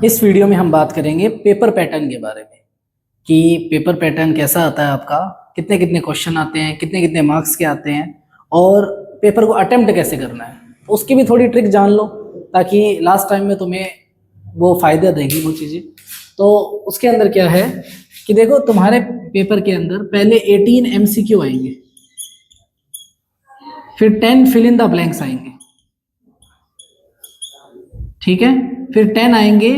इस वीडियो में हम बात करेंगे पेपर पैटर्न के बारे में कि पेपर पैटर्न कैसा आता है आपका, कितने कितने क्वेश्चन आते हैं, कितने कितने मार्क्स के आते हैं और पेपर को अटेम्प्ट कैसे करना है। तो उसकी भी थोड़ी ट्रिक जान लो ताकि लास्ट टाइम में तुम्हें वो फ़ायदा देगी वो चीज़ें। तो उसके अंदर क्या है कि देखो तुम्हारे पेपर के अंदर पहले 18 MCQ आएंगे, फिर 10 फिल इन द ब्लैंक्स आएंगे, ठीक है, फिर 10 आएंगे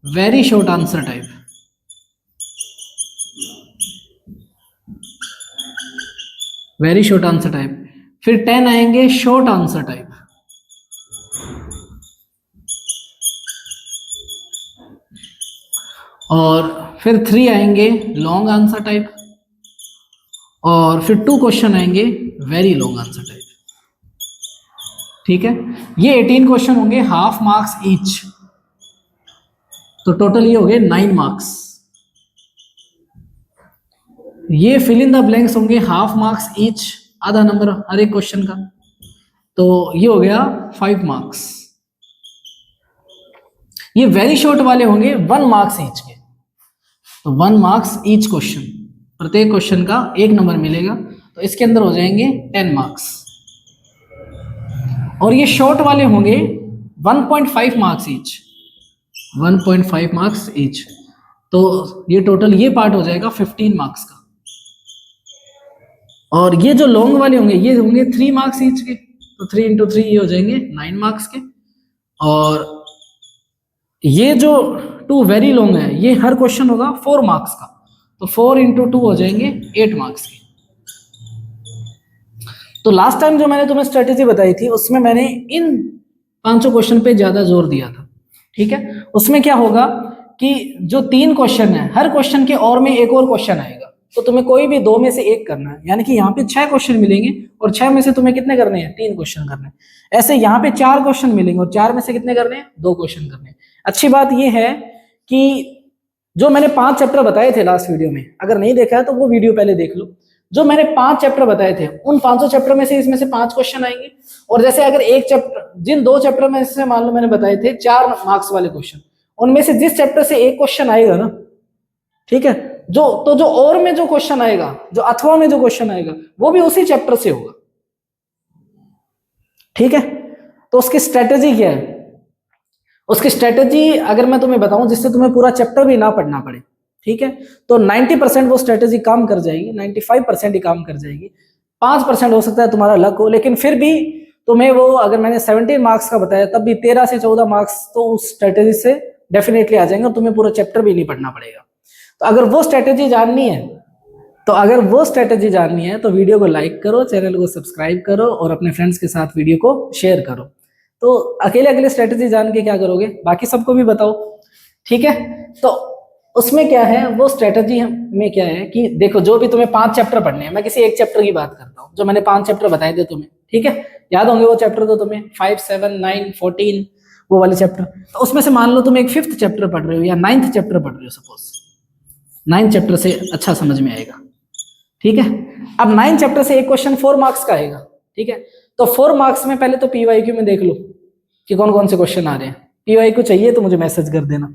very short answer type, very short answer type, फिर 10 आएंगे शॉर्ट आंसर टाइप, और फिर 3 आएंगे लॉन्ग आंसर टाइप, और फिर 2 क्वेश्चन आएंगे वेरी लॉन्ग आंसर टाइप। ठीक है, ये 18 क्वेश्चन होंगे, हाफ मार्क्स ईच, तो टोटल ये हो गए 9 मार्क्स। ये फिल इन द ब्लैंक्स होंगे हाफ मार्क्स ईच, आधा नंबर हर एक क्वेश्चन का, तो ये हो गया 5 मार्क्स। ये वेरी शॉर्ट वाले होंगे 1 मार्क्स ईच के, तो 1 मार्क्स ईच क्वेश्चन, प्रत्येक क्वेश्चन का 1 नंबर मिलेगा, तो इसके अंदर हो जाएंगे 10 मार्क्स। और ये शॉर्ट वाले होंगे 1.5 मार्क्स ईच, 1.5 मार्क्स ईच, तो ये टोटल ये पार्ट हो जाएगा 15 मार्क्स का। और ये जो लॉन्ग वाले होंगे ये होंगे 3 मार्क्स ईच के, तो 3 इंटू 3 ये हो जाएंगे 9 मार्क्स के। और ये जो 2 वेरी लॉन्ग है ये हर क्वेश्चन होगा 4 मार्क्स का, तो 4 इंटू 2 हो जाएंगे 8 मार्क्स के। तो लास्ट टाइम जो मैंने तुम्हें स्ट्रेटेजी बताई थी उसमें मैंने इन 5 क्वेश्चन पे ज्यादा जोर दिया था। ठीक है, उसमें क्या होगा कि जो 3 क्वेश्चन है हर क्वेश्चन के और में एक और क्वेश्चन आएगा, तो तुम्हें कोई भी 2 में से एक करना है, यानी कि यहाँ पे 6 क्वेश्चन मिलेंगे और 6 में से तुम्हें कितने करने हैं, 3 क्वेश्चन करने हैं। ऐसे यहाँ पे 4 क्वेश्चन मिलेंगे और 4 में से कितने करने हैं, 2 क्वेश्चन करने हैं। अच्छी बात यह है कि जो मैंने 5 चैप्टर बताए थे लास्ट वीडियो में, अगर नहीं देखा है तो वो वीडियो पहले देख लो। जो मैंने 5 चैप्टर बताए थे उन 5 चैप्टर में से इसमें से 5 क्वेश्चन आएंगे, और जैसे अगर एक चैप्टर, जिन 2 चैप्टर में से मान लो मैंने बताए थे 4 मार्क्स वाले क्वेश्चन, उनमें से जिस चैप्टर से एक क्वेश्चन आएगा ना, ठीक है, जो और में जो क्वेश्चन आएगा, जो अथवा में जो क्वेश्चन आएगा वो भी उसी चैप्टर से होगा। ठीक है, तो उसकी स्ट्रेटेजी क्या है, उसकी स्ट्रेटेजी अगर मैं तुम्हें बताऊं जिससे तुम्हें पूरा चैप्टर भी ना पढ़ना पड़े, ठीक है, तो 90% वो स्ट्रेटेजी काम कर जाएगी, 95% ही काम कर जाएगी, 5% हो सकता है तुम्हारा लक हो, लेकिन फिर भी तुम्हें वो, अगर मैंने 17 मार्क्स का बताया तब भी 13 से 14 मार्क्स तो उस स्ट्रेटेजी से डेफिनेटली आ जाएंगे और तुम्हें पूरा चैप्टर भी नहीं पढ़ना पड़ेगा। तो अगर वो स्ट्रेटेजी जाननी है तो वीडियो को लाइक करो, चैनल को सब्सक्राइब करो और अपने फ्रेंड्स के साथ वीडियो को शेयर करो। तो अकेले स्ट्रेटेजी जान के क्या करोगे, बाकी सबको भी बताओ। ठीक है, तो उसमें क्या है, वो स्ट्रेटेजी में क्या है कि देखो, जो भी तुम्हें 5 चैप्टर पढ़ने हैं, मैं किसी एक चैप्टर की बात करता हूँ, जो मैंने 5 चैप्टर बताए थे तुम्हें, ठीक है, याद होंगे वो चैप्टर तो तुम्हें 5, 7, 9, 14 वो वाले चैप्टर। तो उसमें से मान लो तुम एक 5th चैप्टर पढ़ रहे हो या 9th चैप्टर पढ़ रहे हो, सपोज 9th चैप्टर से अच्छा समझ में आएगा। ठीक है, अब 9th चैप्टर से एक क्वेश्चन 4 मार्क्स का आएगा। ठीक है, तो 4 मार्क्स में पहले तो PYQ में देख लो कि कौन कौन से क्वेश्चन आ रहे हैं। PYQ चाहिए तो मुझे मैसेज कर देना।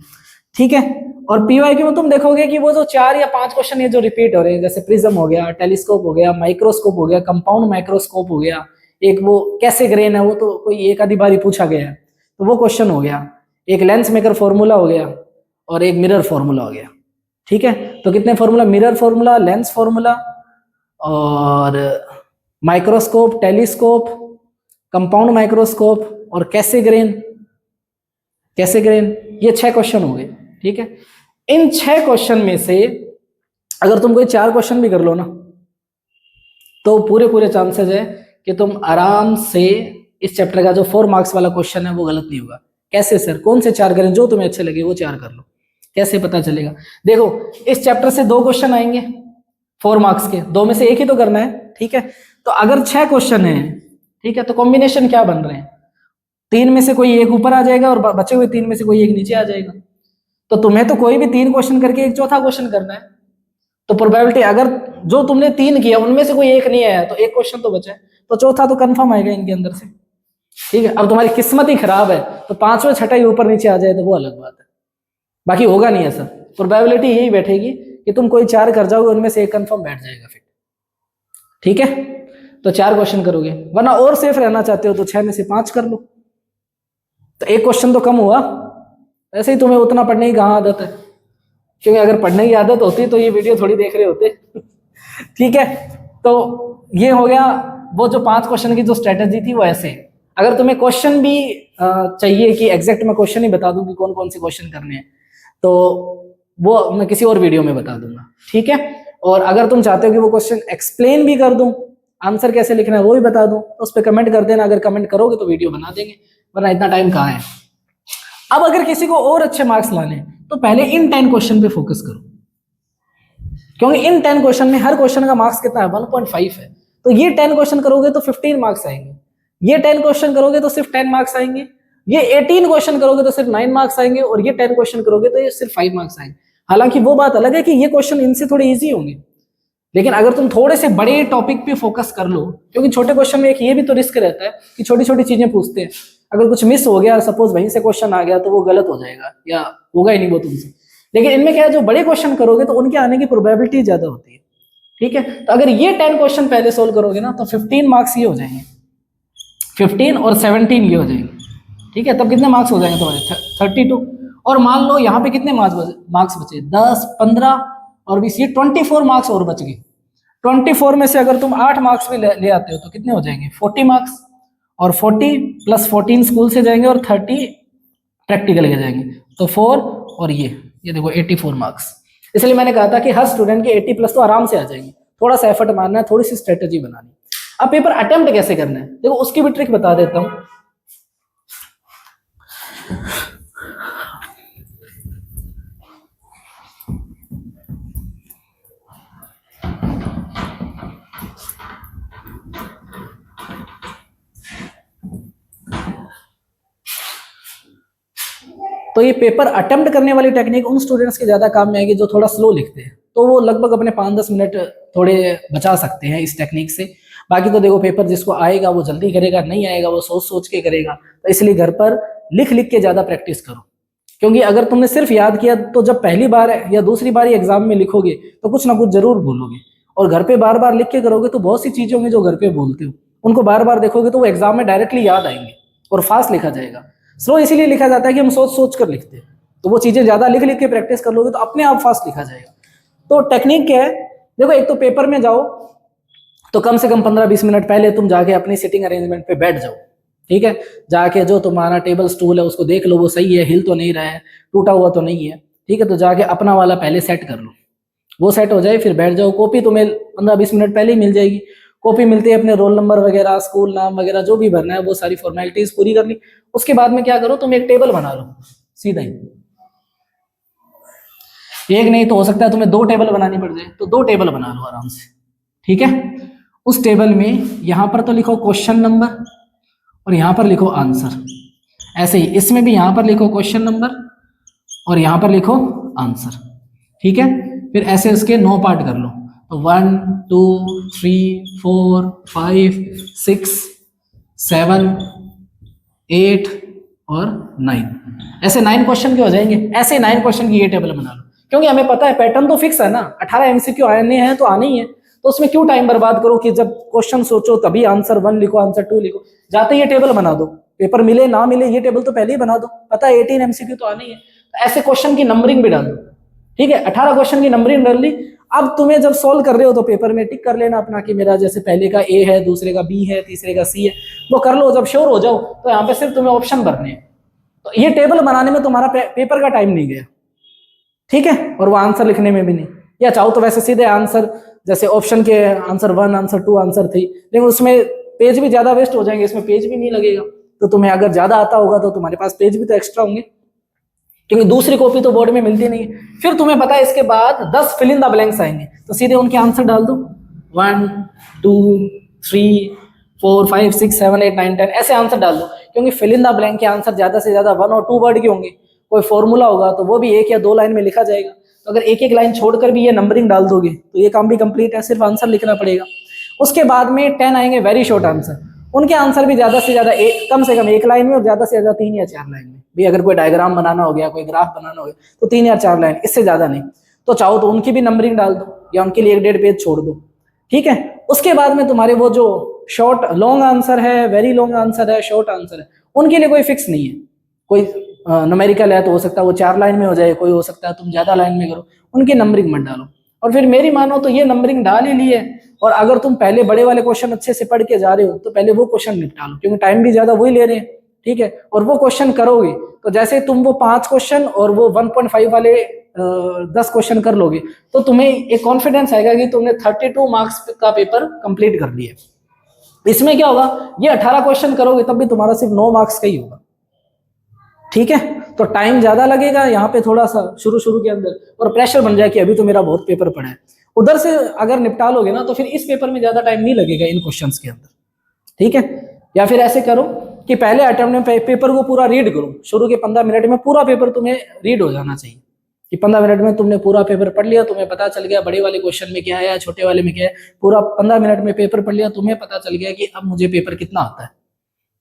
ठीक है, और PYQ में तुम देखोगे कि वो जो 4 या 5 क्वेश्चन ये जो रिपीट हो रहे हैं, जैसे प्रिज्म हो गया, टेलीस्कोप हो गया, माइक्रोस्कोप हो गया, कंपाउंड माइक्रोस्कोप हो गया, एक वो कैसे ग्रेन है वो तो कोई एक आधी बार ही पूछा गया है, तो वो क्वेश्चन हो गया, एक लेंस मेकर फॉर्मूला हो गया और एक मिरर फॉर्मूला हो गया। ठीक है, तो कितने formula, mirror formula, lens formula और माइक्रोस्कोप, टेलीस्कोप, कंपाउंड माइक्रोस्कोप और कैसे ग्रेन, ये 6 क्वेश्चन हो गए। ठीक है, इन 6 क्वेश्चन में से अगर तुम कोई 4 क्वेश्चन भी कर लो ना, तो पूरे चांसेस है कि तुम आराम से इस चैप्टर का जो 4 मार्क्स वाला क्वेश्चन है वो गलत नहीं होगा। कैसे सर, कौन से 4 करें, जो तुम्हें अच्छे लगे वो 4 कर लो। कैसे पता चलेगा, देखो इस चैप्टर से 2 क्वेश्चन आएंगे 4 मार्क्स के, 2 में से एक ही तो करना है। ठीक है, तो अगर 6 क्वेश्चन है, ठीक है, तो कॉम्बिनेशन क्या बन रहे हैं, 3 में से कोई एक ऊपर आ जाएगा और बचे हुए 3 में से कोई एक नीचे आ जाएगा। तो तुम्हें तो कोई भी 3 क्वेश्चन करके एक चौथा क्वेश्चन करना है, तो प्रोबेबिलिटी अगर जो तुमने 3 किया उनमें से कोई एक नहीं आया तो एक क्वेश्चन तो बचा है, तो चौथा तो कंफर्म आएगा इनके अंदर से। ठीक है, अब तुम्हारी किस्मत ही खराब है तो 5वां 6वां ही ऊपर नीचे आ जाए तो वो अलग बात है। बाकी होगा नहीं ऐसा, प्रोबेबिलिटी यही बैठेगी कि तुम कोई 4 कर जाओगे, उनमें से एक कंफर्म बैठ जाएगा फिर। ठीक है, तो 4 क्वेश्चन करोगे, वरना और सेफ रहना चाहते हो तो 6 में से 5 कर लो, तो एक क्वेश्चन तो कम हुआ। ऐसे ही तुम्हें उतना पढ़ने की कहाँ आदत है, क्योंकि अगर पढ़ने की आदत होती तो ये वीडियो थोड़ी देख रहे होते। ठीक है, तो ये हो गया वो जो 5 क्वेश्चन की जो स्ट्रेटेजी थी वो ऐसे। अगर तुम्हें क्वेश्चन भी चाहिए कि एग्जैक्ट मैं क्वेश्चन ही बता दूं कि कौन कौन से क्वेश्चन करने हैं, तो वो मैं किसी और वीडियो में बता दूंगा। ठीक है, और अगर तुम चाहते हो कि वो क्वेश्चन एक्सप्लेन भी कर दूं, आंसर कैसे लिखना है वो भी बता दूं, तो उस पर कमेंट कर देना। अगर कमेंट करोगे तो वीडियो बना देंगे, वरना इतना टाइम कहाँ है। अब अगर किसी को और अच्छे मार्क्स लाने तो पहले इन 10 क्वेश्चन पे फोकस करो, क्योंकि इन 10 क्वेश्चन में हर क्वेश्चन का मार्क्स कितना है, 1.5 है। तो ये 10 क्वेश्चन करोगे तो 15 मार्क्स आएंगे, ये 10 क्वेश्चन करोगे तो सिर्फ 10 मार्क्स आएंगे, ये 18 क्वेश्चन करोगे तो सिर्फ 9 मार्क्स आएंगे, और ये 10 क्वेश्चन करोगे तो ये सिर्फ 5 मार्क्स आएंगे। हालांकि वो बात अलग है कि ये क्वेश्चन इनसे थोड़े इजी होंगे, लेकिन अगर तुम थोड़े से बड़े टॉपिक पे फोकस कर लो, क्योंकि छोटे क्वेश्चन में एक ये भी तो रिस्क रहता है कि छोटी छोटी चीजें पूछते हैं, अगर कुछ मिस हो गया, सपोज वहीं से क्वेश्चन आ गया, तो वो गलत हो जाएगा या होगा ही नहीं वो तुमसे। लेकिन इनमें क्या है, जो बड़े क्वेश्चन करोगे तो उनके आने की प्रोबेबिलिटी ज्यादा होती है। ठीक है, तो अगर ये 10 क्वेश्चन पहले सोल्व करोगे ना, तो 15 मार्क्स ये हो जाएंगे, 15 और 17 ये हो जाएंगे। ठीक है, तब कितने मार्क्स हो जाएंगे तुम्हारे, 32। और मान लो यहाँ पे कितने मार्क्स बचे, 10, 15 और 20, ये 24 मार्क्स और बच गए। 24 में से अगर तुम 8 मार्क्स भी ले आते हो तो कितने हो जाएंगे, 40 मार्क्स, और 40 प्लस 14 स्कूल से जाएंगे और 30 प्रैक्टिकल के जाएंगे, तो 4 और ये देखो 84 मार्क्स। इसलिए मैंने कहा था कि हर स्टूडेंट के 80 प्लस तो आराम से आ जाएंगे, थोड़ा सा एफर्ट मारना है, थोड़ी सी स्ट्रेटेजी बनानी। अब पेपर अटेम्प्ट कैसे करना है, देखो उसकी भी ट्रिक बता देता हूँ। तो ये पेपर अटेम्प्ट करने वाली टेक्निक उन स्टूडेंट्स के ज्यादा काम में आएगी जो थोड़ा स्लो लिखते हैं, तो वो लगभग अपने 5-10 मिनट थोड़े बचा सकते हैं इस टेक्निक से। बाकी तो देखो पेपर जिसको आएगा वो जल्दी करेगा, नहीं आएगा वो सोच सोच के करेगा। तो इसलिए घर पर लिख लिख के ज्यादा प्रैक्टिस करो, क्योंकि अगर तुमने सिर्फ याद किया तो जब पहली बार या दूसरी बार एग्जाम में लिखोगे तो कुछ ना कुछ जरूर भूलोगे। और घर पे बार बार लिख के करोगे तो बहुत सी चीजें होंगी जो घर पे भूलते हो, उनको बार बार देखोगे तो वो एग्जाम में डायरेक्टली याद आएंगे और फास्ट लिखा जाएगा। स्लो इसीलिए लिखा जाता है कि हम सोच सोच कर लिखते हैं, तो वो चीजें ज्यादा लिख लिख के प्रैक्टिस कर लोगे तो अपने आप फास्ट लिखा जाएगा। तो टेक्निक क्या है, देखो एक तो पेपर में जाओ तो कम से कम 15-20 मिनट पहले तुम जाके अपनी सिटिंग अरेंजमेंट पे बैठ जाओ। ठीक है, जाके जो तुम्हारा टेबल स्टूल है उसको देख लो वो सही है, हिल तो नहीं रहा है, टूटा हुआ तो नहीं है। ठीक है, तो जाके अपना वाला पहले सेट कर लो, वो सेट हो जाए फिर बैठ जाओ। कॉपी तुम्हें 15-20 मिनट पहले ही मिल जाएगी, कॉपी मिलती है, अपने रोल नंबर वगैरह, स्कूल नाम वगैरह जो भी भरना है वो सारी फॉर्मेलिटीज पूरी कर ली। उसके बाद में क्या करो, तुम एक टेबल बना लो सीधा ही, एक नहीं तो हो सकता है तुम्हें 2 टेबल बनानी पड़ जाए, तो 2 टेबल बना लो आराम से। ठीक है, उस टेबल में यहाँ पर तो लिखो क्वेश्चन नंबर और यहाँ पर लिखो आंसर, ऐसे ही इसमें भी यहाँ पर लिखो क्वेश्चन नंबर और यहाँ पर लिखो आंसर। ठीक है, फिर ऐसे इसके 9 पार्ट कर लो, तो 1 2 3 4 5 6 7 8 और 9, ऐसे 9 क्वेश्चन के हो जाएंगे। ऐसे 9 क्वेश्चन की ये टेबल बना लो, क्योंकि हमें पता है पैटर्न तो फिक्स है ना, 18 एमसीक्यू आने हैं तो आने ही है, तो उसमें क्यों टाइम बर्बाद करो कि जब क्वेश्चन सोचो तभी आंसर 1 लिखो, आंसर 2 लिखो। जाते ये टेबल बना दो, पेपर मिले ना मिले ये टेबल तो पहले ही बना दो, पता है 18 एमसीक्यू तो आने ही है। तो ऐसे क्वेश्चन की नंबरिंग भी डाल दो। ठीक है, 18 क्वेश्चन की नंबरिंग डाल ली। अब तुम्हें जब सॉल्व कर रहे हो तो पेपर में टिक कर लेना अपना कि मेरा जैसे पहले का ए है, दूसरे का बी है, तीसरे का सी है, वो कर लो। जब श्योर हो जाओ तो यहाँ पे सिर्फ तुम्हें ऑप्शन भरने हैं, तो ये टेबल बनाने में तुम्हारा पेपर का टाइम नहीं गया। ठीक है, और वो आंसर लिखने में भी नहीं, या चाहो तो वैसे सीधे आंसर, जैसे ऑप्शन के आंसर 1, आंसर 2, आंसर 3, लेकिन उसमें पेज भी ज्यादा वेस्ट हो जाएंगे, इसमें पेज भी नहीं लगेगा। तो तुम्हें अगर ज्यादा आता होगा तो तुम्हारे पास पेज भी तो एक्स्ट्रा होंगे, क्योंकि दूसरी कॉपी तो बोर्ड में मिलती नहीं है। फिर तुम्हें पता है इसके बाद 10 फिल इन द ब्लैंक्स आएंगे, तो सीधे उनके आंसर डाल दो, 1 2 3 4 5 6 7 8 9 10, ऐसे आंसर डाल दो। क्योंकि फिल इन द ब्लैंक के आंसर ज्यादा से ज्यादा 1 और 2 वर्ड के होंगे, कोई फॉर्मूला होगा तो वो भी 1 या 2 लाइन में लिखा जाएगा। तो अगर एक एक लाइन छोड़कर भी ये नंबरिंग डाल दोगे तो ये काम भी कंप्लीट है, सिर्फ आंसर लिखना पड़ेगा। उसके बाद में 10 आएंगे वेरी शॉर्ट आंसर, उनके आंसर भी ज्यादा से ज्यादा कम से कम 1 लाइन में और ज्यादा से ज्यादा 3 या 4 लाइन में, भी अगर कोई डायग्राम बनाना हो गया, कोई ग्राफ बनाना हो गया, तो 3 या 4 लाइन, इससे ज्यादा नहीं। तो चाहो तो उनकी भी नंबरिंग डाल दो या उनके लिए 1.5 पेज छोड़ दो, ठीक है। उसके बाद में तुम्हारे वो जो शॉर्ट लॉन्ग आंसर है, वेरी लॉन्ग आंसर है, शॉर्ट आंसर है, उनके लिए कोई फिक्स नहीं है। कोई न्यूमेरिकल है तो हो सकता है वो 4 लाइन में हो जाए, कोई हो सकता है तुम ज्यादा लाइन में करो, उनकी नंबरिंग मत डालो। और फिर मेरी मानो तो ये नंबरिंग डाल ही ली है, और अगर तुम पहले बड़े वाले क्वेश्चन अच्छे से पढ़ के जा रहे हो तो पहले वो क्वेश्चन निपटा लो, क्योंकि टाइम भी ज्यादा वही ले रहे हैं, ठीक है। और वो क्वेश्चन करोगे तो जैसे तुम वो 5 क्वेश्चन और वो 1.5 वाले 10 क्वेश्चन कर लोगे तो तुम्हें एक कॉन्फिडेंस आएगा कि तुमने 32 मार्क्स का पेपर कंप्लीट कर लिया। इसमें क्या होगा, ये 18 क्वेश्चन करोगे तब भी तुम्हारा सिर्फ 9 मार्क्स का ही होगा, ठीक है। तो टाइम ज्यादा लगेगा यहाँ पे थोड़ा सा शुरू शुरू के अंदर, और प्रेशर बन जाए कि अभी तो मेरा बहुत पेपर पड़ा है। उधर से अगर निपटा लोगे ना तो फिर इस पेपर में ज्यादा टाइम नहीं लगेगा इन क्वेश्चंस के अंदर, ठीक है। या फिर ऐसे करो कि पहले अटेम्प्ट में पेपर को पूरा रीड करो, शुरू के 15 मिनट में पूरा पेपर तुम्हें रीड हो जाना चाहिए, कि 15 मिनट में तुमने पूरा पेपर पढ़ लिया, तुम्हें पता चल गया बड़े वाले क्वेश्चन में क्या है, छोटे वाले में क्या है, पूरा 15 मिनट में पेपर पढ़ लिया, तुम्हें पता चल गया कि अब मुझे पेपर कितना आता है,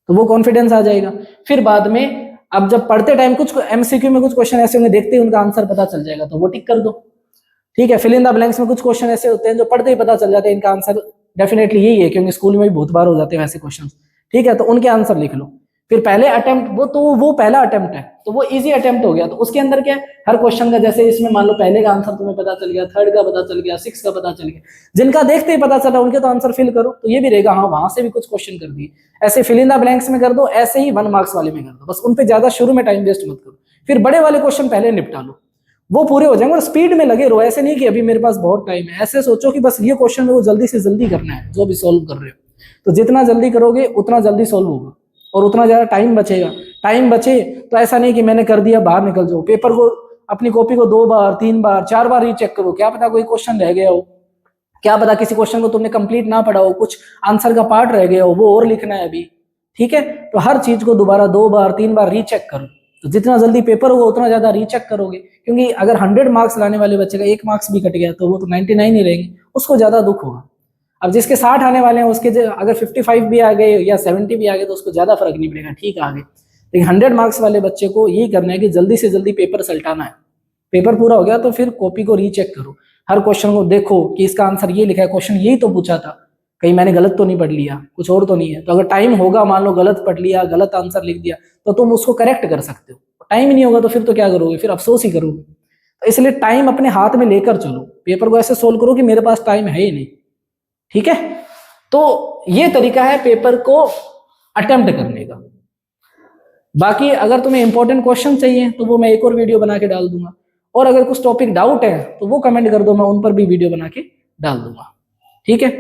तो वो कॉन्फिडेंस आ जाएगा। फिर बाद में अब जब पढ़ते टाइम कुछ एमसीक्यू में कुछ क्वेश्चन ऐसे होंगे, देखते ही उनका आंसर पता चल जाएगा तो वो टिक कर दो, ठीक है। फिल इन द ब्लैंक्स में कुछ क्वेश्चन ऐसे होते हैं जो पढ़ते ही पता चल जाते हैं इनका आंसर डेफिनेटली यही है, क्योंकि स्कूल में भी बहुत बार हो जाते हैं वैसे क्वेश्चन, ठीक है। तो उनके आंसर लिख लो। फिर पहले अटेम्प्ट वो पहला अटेम्प्ट है तो वो इजी अटेम्प्ट हो गया, तो उसके अंदर क्या है, हर क्वेश्चन का जैसे इसमें मान लो पहले का आंसर तुम्हें पता चल गया, थर्ड का पता चल गया, 6 का पता चल गया, जिनका देखते ही पता चला उनके तो आंसर फिल करो, तो ये भी रहेगा हाँ वहां से भी कुछ क्वेश्चन कर दिए। ऐसे फिल इन द ब्लैंक्स में कर दो, ऐसे ही 1 मार्क्स वाले में कर दो, बस उन पे ज्यादा शुरू में टाइम वेस्ट मत करो। फिर बड़े वाले क्वेश्चन पहले निपटा लो, वो पूरे हो जाएंगे, और स्पीड में लगे रहो। ऐसे नहीं कि अभी मेरे पास बहुत टाइम है, ऐसे सोचो कि बस ये क्वेश्चन वो जल्दी से जल्दी करना है जो भी सोल्व कर रहे हो, तो जितना जल्दी करोगे उतना जल्दी सोल्व होगा और उतना ज्यादा टाइम बचेगा। टाइम बचे तो ऐसा नहीं कि मैंने कर दिया बाहर निकल जाओ, पेपर को अपनी कॉपी को 2 बार 3 बार 4 बार रीचेक करो, क्या पता कोई क्वेश्चन रह गया हो, क्या पता किसी क्वेश्चन को तुमने कंप्लीट ना पढ़ा हो, कुछ आंसर का पार्ट रह गया हो वो और लिखना है अभी, ठीक है। तो हर चीज को दोबारा 2 बार 3 बार रीचेक करो, तो जितना जल्दी पेपर होगा उतना ज्यादा रीचेक करोगे, क्योंकि अगर 100 मार्क्स लाने वाले बच्चे का 1 मार्क्स भी कट गया तो वो तो 99 ही रहेंगे, उसको ज्यादा दुख होगा। अब जिसके 60 आने वाले हैं उसके अगर 55 भी आ गए या 70 भी आ गए तो उसको ज्यादा फर्क नहीं पड़ेगा, ठीक आ गए। लेकिन 100 मार्क्स वाले बच्चे को यही करना है कि जल्दी से जल्दी पेपर सल्टाना है। पेपर पूरा हो गया तो फिर कॉपी को रीचेक करो, हर क्वेश्चन को देखो कि इसका आंसर ये लिखा है, क्वेश्चन यही तो पूछा था, कहीं मैंने गलत तो नहीं पढ़ लिया, कुछ और तो नहीं है। तो अगर टाइम होगा, मान लो गलत पढ़ लिया, गलत आंसर लिख दिया, तो तुम उसको करेक्ट कर सकते हो। टाइम ही नहीं होगा तो फिर तो क्या करोगे, फिर अफसोस ही करोगे। तो इसलिए टाइम अपने हाथ में लेकर चलो, पेपर को ऐसे सोल्व करो कि मेरे पास टाइम है ही नहीं, ठीक है। तो ये तरीका है पेपर को अटेम्प्ट करने का। बाकी अगर तुम्हें इंपॉर्टेंट क्वेश्चन चाहिए तो वो मैं एक और वीडियो बना के डाल दूंगा, और अगर कुछ टॉपिक डाउट है तो वो कमेंट कर दो, मैं उन पर भी वीडियो बना के डाल दूंगा, ठीक है।